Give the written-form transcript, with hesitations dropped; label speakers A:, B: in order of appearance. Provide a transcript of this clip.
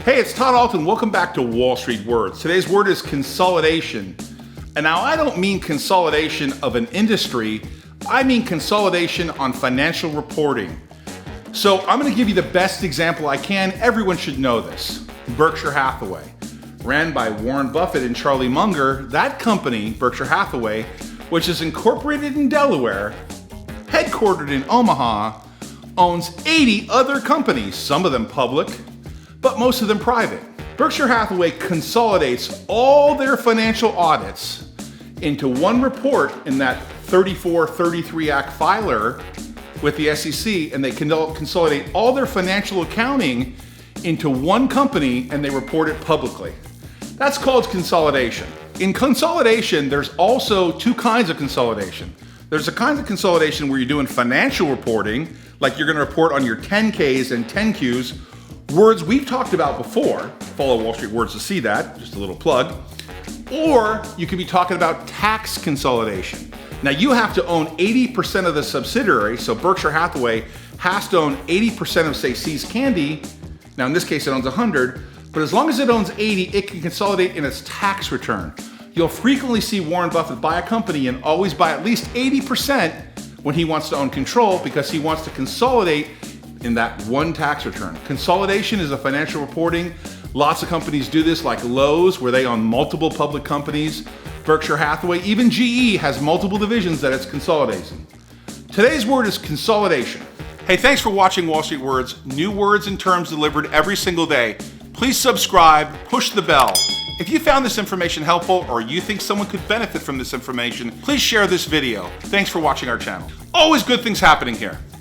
A: Hey, it's Todd Ault, and welcome back to Wall Street Words. Today's word is consolidation. And now I don't mean consolidation of an industry, I mean consolidation on financial reporting. So I'm going to give you the best example I can. Everyone should know this. Berkshire Hathaway, ran by Warren Buffett and Charlie Munger. That company, Berkshire Hathaway, which is incorporated in Delaware, headquartered in Omaha, owns 80 other companies, some of them public, but most of them private. Berkshire Hathaway consolidates all their financial audits into one report in that 3433 Act filer with the S.E.C, and they consolidate all their financial accounting into one company and they report it publicly. That's called consolidation. In consolidation, there's also two kinds of consolidation. There's a kind of consolidation where you're doing financial reporting, like you're going to report on your 10Ks and 10Qs, words we've talked about before. Follow Wall Street Words to see that, just a little plug. Or you could be talking about tax consolidation. Now you have to own 80% of the subsidiary, so Berkshire Hathaway has to own 80% of, say, S.E.C. Candy. Now in this case it owns 100, but as long as it owns 80, it can consolidate in its tax return. You'll frequently see Warren Buffett buy a company and always buy at least 80% when he wants to own control, because he wants to consolidate in that one tax return. Consolidation is a financial reporting. Lots of companies do this, like Lowe's, where they own multiple public companies. Berkshire Hathaway, even GE has multiple divisions that it's consolidating. Today's word is consolidation. Hey, thanks for watching Wall Street Words. New words and terms delivered every single day. Please subscribe, push the bell. If you found this information helpful or you think someone could benefit from this information, please share this video. Thanks for watching our channel. Always good things happening here.